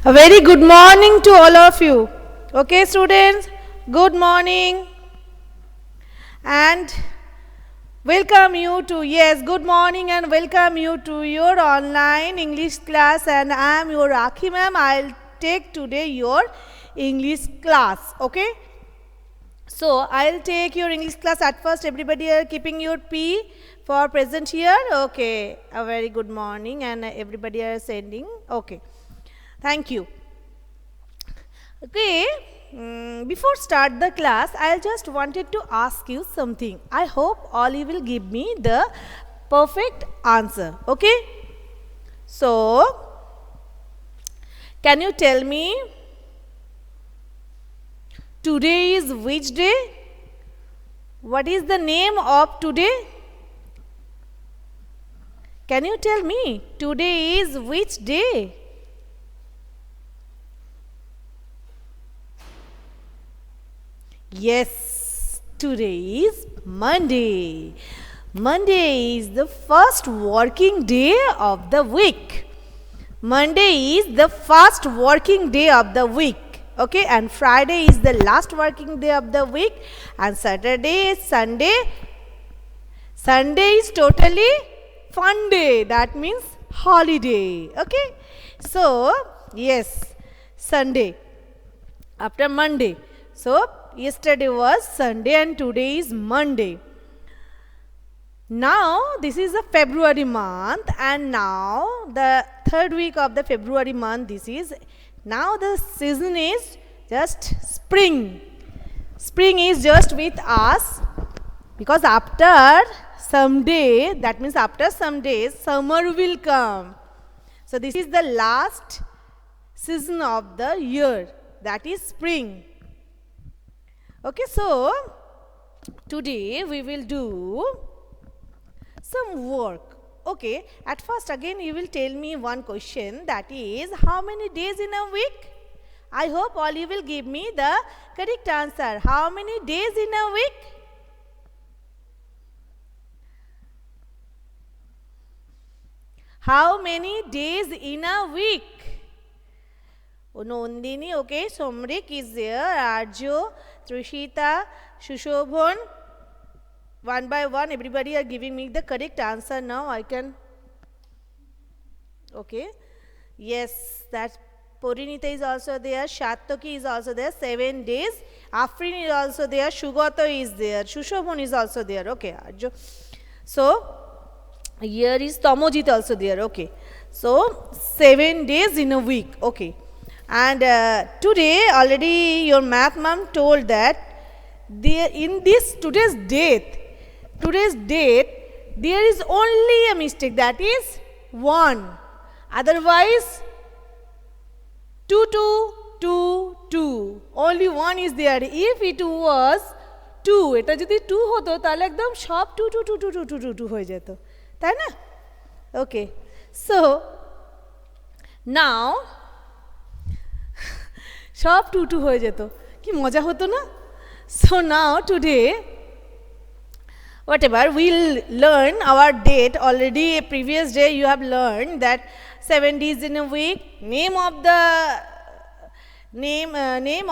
A very good morning to all of you. Okay, students, good morning and welcome you to, good morning and welcome you to your online English class, and I am your Rakhi ma'am. I'll take today your English class. Okay, so I'll take your English class. At first everybody are keeping your P for present here. Okay, a very good morning and everybody are sending. Okay, thank you. Okay, before start the class, I just wanted to ask you something. I hope all you will give me the perfect answer. Okay, so can you tell me today is which day? What is the name of today? Can you tell me today is which day? Yes, today is Monday. Monday is the first working day of the week. Monday is the first working day of the week. Okay, and Friday is the last working day of the week, and Saturday, Sunday is totally fun day. That means holiday. Okay, so yes, Sunday after Monday. So yesterday was Sunday and today is Monday. Now this is the February month, and now the third week of the February month. This is now the season is just spring. Spring is just with us, because after some day, that means after some days, summer will come. So this is the last season of the year, that is spring. Okay, so today we will do some work. Okay, at first again you will tell me one question, that is how many days in a week? I hope all you will give me the correct answer. How many days in a week? How many days in a week? Nandini, okay, Somrik is there, Arjo, Trishita, Shushobhan. One by one, everybody are giving me the correct answer now. I can. Okay. Yes, that Porinita is also there. Shatoki is also there. 7 days. Afrin is also there. Shugato is there. Shushobhan is also there. Okay. Arjo. So, here is Tomojit also there. Okay. So, 7 days in a week. Okay. And today already your math ma'am told that in this today's date there is only a mistake, that is 1. Otherwise 2 2 2 2, only 1 is there. If it was 2, এটা যদি 2 হতো তাহলে একদম সব 2 2 2 2 2 2 2 হয়ে যেত, তাই না? Okay, so now সব 2 2 হয়ে যেত, কি মজা হতো না? So now today whatever we'll learn our date. Already a previous day you have learned that 7 days in a week, name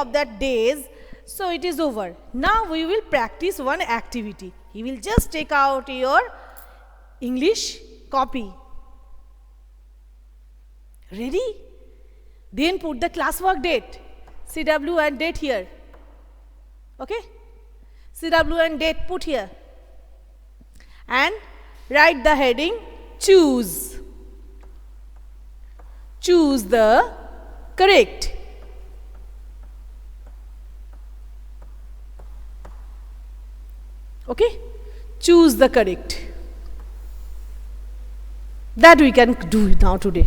of that days. So it is over. Now we will practice one activity. You will just take out your English copy. Ready? Then put the classwork date, CW and date here. Okay, CW and date put here, and write the heading choose. Choose the correct. Okay, choose the correct. That we can do now today.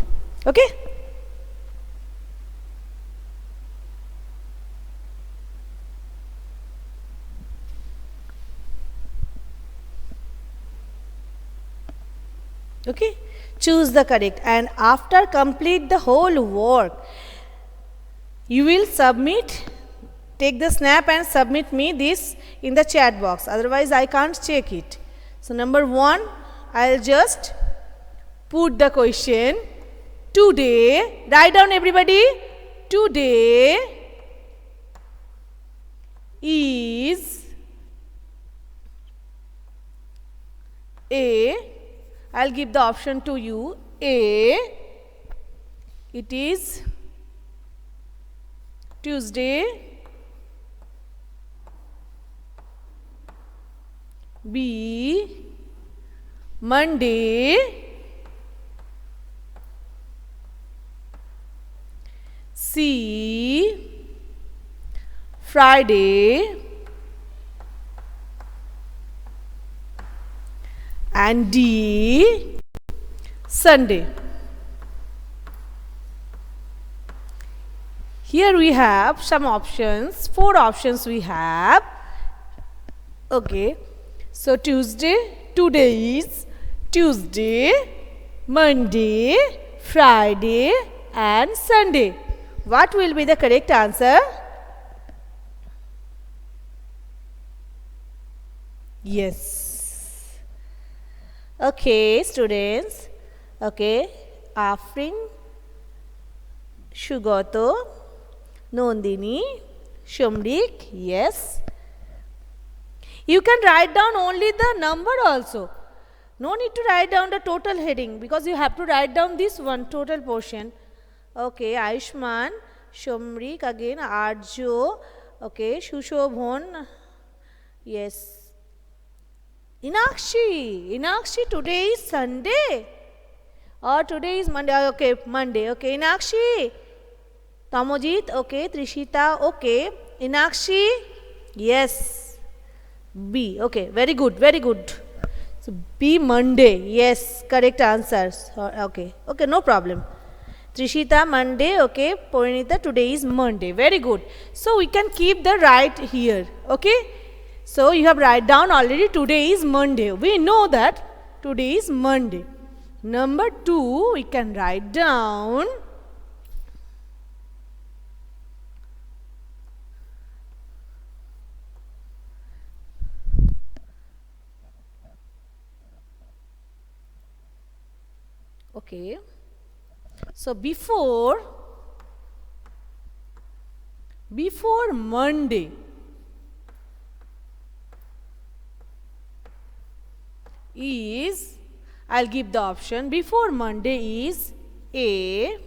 Okay. Okay, choose the correct, and after complete the whole work, you will submit, take the snap and submit me this in the chat box, otherwise I can't check it. So number 1, I'll just put the question today. Write down everybody. today is A. I'll give the option to you. A. It is Tuesday. B. Monday. C. Friday. And D. Sunday. Here we have some options, 4 options we have. Okay, so today is Tuesday, Monday, Friday and Sunday. What will be the correct answer? Yes. Okay, students. Okay, Afrin, Shugato, Nondini, Shumrik, yes. You can write down only the number also. No need to write down the total heading because you have to write down this one total portion. Okay, Aishman, Shumrik again, Arjo, okay, Shushobhon, yes. Inakshi, today is Sunday. Or today is Monday, okay, Monday, okay, Inakshi. Tamojit, okay, Trishita, okay, Inakshi, yes. B, okay, very good, very good. So, B, Monday, yes, correct answers, okay, okay, no problem. Trishita, Monday, okay, Porinita, today is Monday, very good. So, we can keep the right here, okay. So, you have write down already today is Monday. We know that today is Monday. Number 2, we can write down okay. So, before Monday is, I'll give the option, before Monday is A,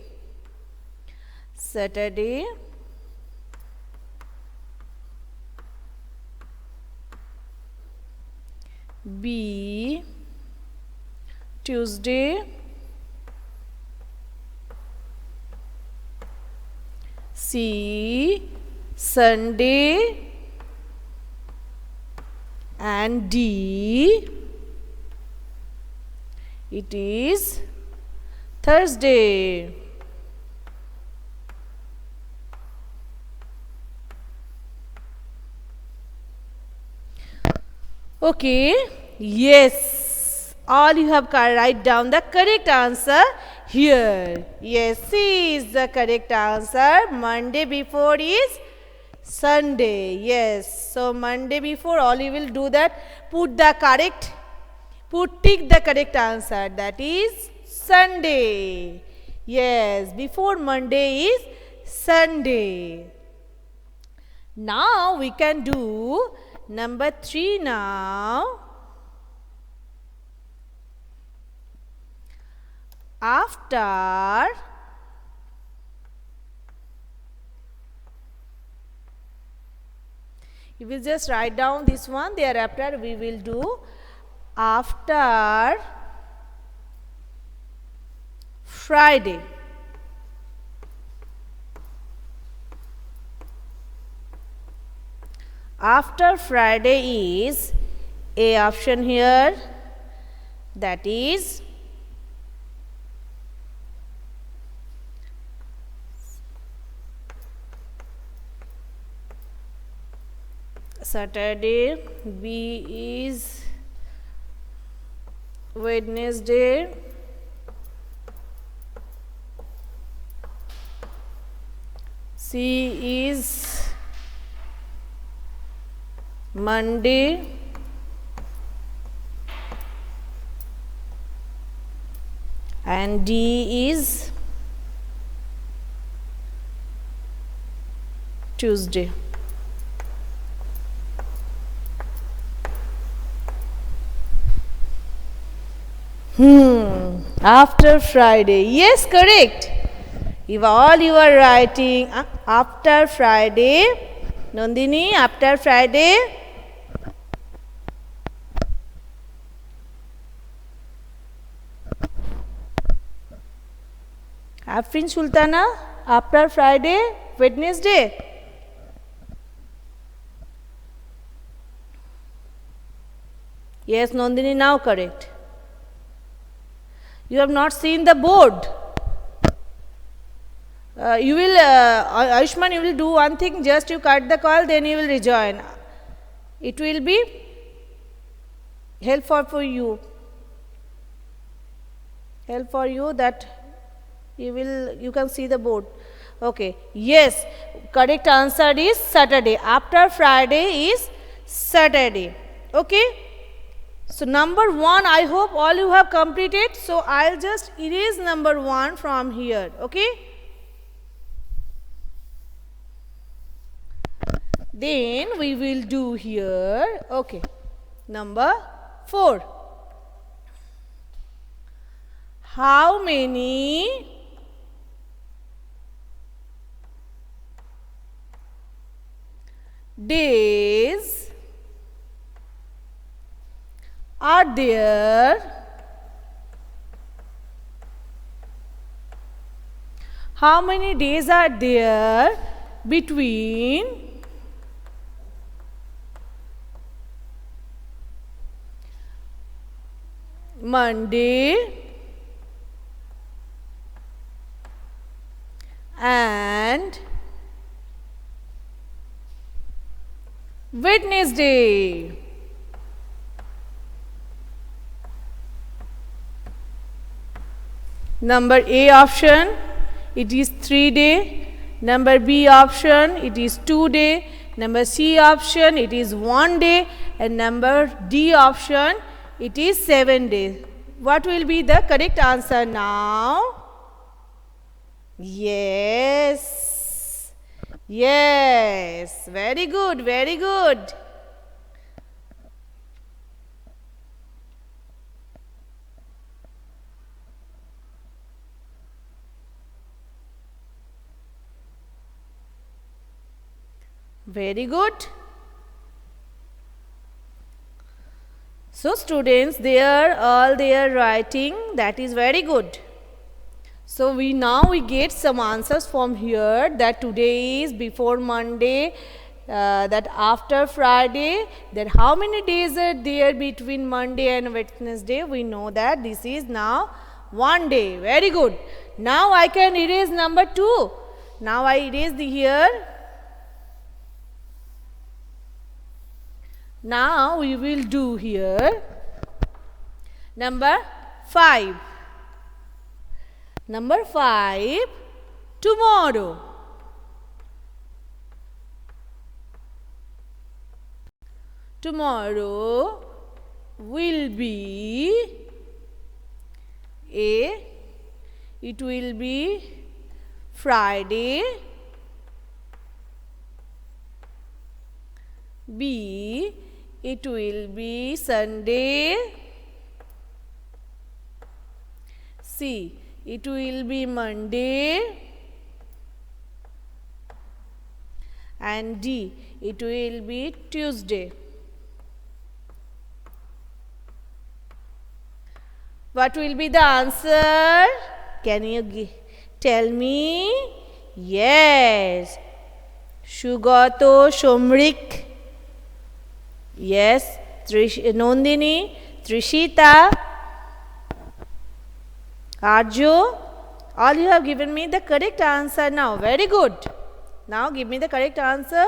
Saturday, B, Tuesday, C, Sunday and D, it is Thursday. Okay, yes, all you have write down the correct answer here. Yes, C is the correct answer. Monday before is Sunday. Yes, so Monday before all you will do that, tick the correct answer, that is Sunday. Yes, before Monday is Sunday. Now we can do number 3 now. After you will just write down this one, thereafter we will do after Friday. After Friday is A option here, that is Saturday, B is Wednesday, C is Monday, and D is Tuesday. After Friday. Yes, correct. If all you are writing after Friday, Nandini, after Friday. Afrin Sultana, after Friday, Wednesday. Yes, Nandini, now correct. You have not seen the board. You will, Ayushman, you will do one thing, just you cut the call, then you will rejoin. It will be helpful for you. Help for you that you can see the board. Okay. Yes, correct answer is Saturday. After Friday is Saturday. Okay. So number 1, I hope all you have completed. So I'll just erase number 1 from here. Okay. Then we will do here. Okay. Number 4. How many days are there? How many days are there between Monday and Wednesday? Number A option, it is 3 days. Number B option, it is 2 days. Number C option, it is 1 day. And number D option, it is 7 days. What will be the correct answer now? Yes. Yes. Very good. Very good. Very good. So students, all they are writing, that is very good. So we get some answers from here, that today is before Monday, that after Friday, that how many days are there between Monday and Wednesday. We know that this is now 1 day. Very good. Now I can erase number 2. Now I erase here. Now we will do here number 5. Number 5, tomorrow. Tomorrow will be it will be Friday. B, it will be Sunday. C, it will be Monday. And D, it will be Tuesday. What will be the answer? Can you tell me? Yes. Sugato, Shomrik. Yes. Nandini, Trishita, Arjo. All you have given me the correct answer now. Very good. Now give me the correct answer.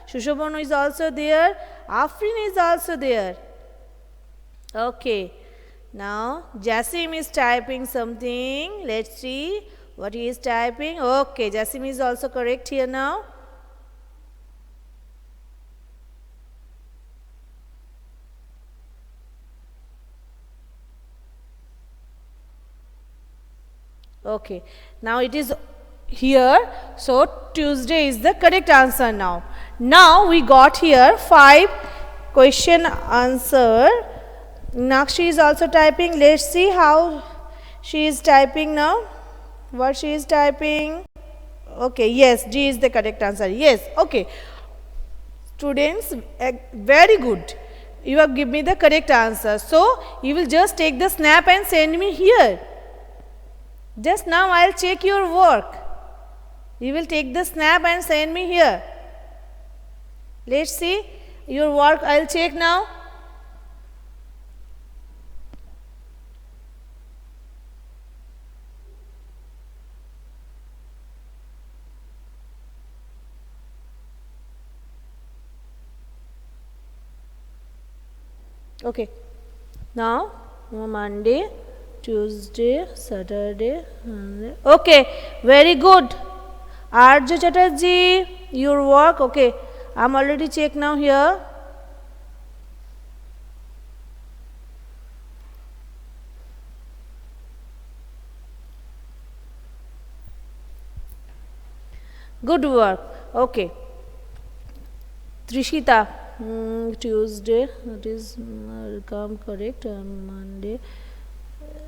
Shushobonu is also there. Afrin is also there. Okay. Now Jasim is typing something. Let's see what he is typing. Okay, Jasim is also correct here now. Okay. Now it is here. So Tuesday is the correct answer now. Now we got here 5 question answer. Nakshi is also typing. Let's see how she is typing now. What she is typing? Okay, yes, D is the correct answer. Yes, okay. Students, very good. You have given me the correct answer. So you will just take the snap and send me here. Just now I will check your work. You will take the snap and send me here. Let's see your work. I will check now. Okay. Now Monday, Tuesday, Saturday. Okay. Very good. Arjun Chatterjee, your work. Okay. I'm already checked now here. Good work. Okay. Trishita, Tuesday, that is come correct. Monday,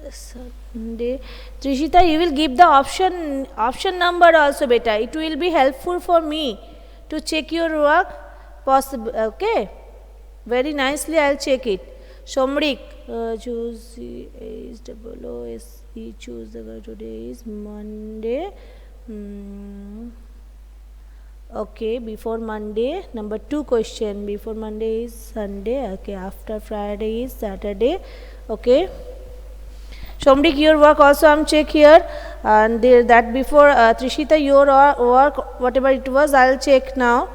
Sunday. Trishita, you will give the option number also, beta. It will be helpful for me to check your work. Possible. Okay. Very nicely, I'll check it. Shomrik, choose H-O-O-S-E. Choose the guy. Today is Monday. Okay, before Monday, number 2 question. Before Monday is Sunday. Okay, after Friday is Saturday. Okay. Shomrik, your work also I'm check here. And that before Trishita, your work, whatever it was, I'll check now.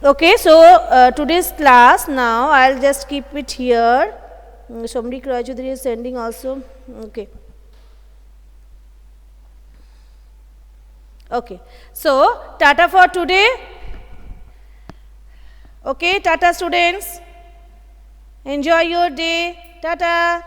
Okay, so today's class now, I'll just keep it here. Shomrik Rajudri is sending also. Okay. Okay, so Tata for today. Okay, Tata students. Enjoy your day. Tata.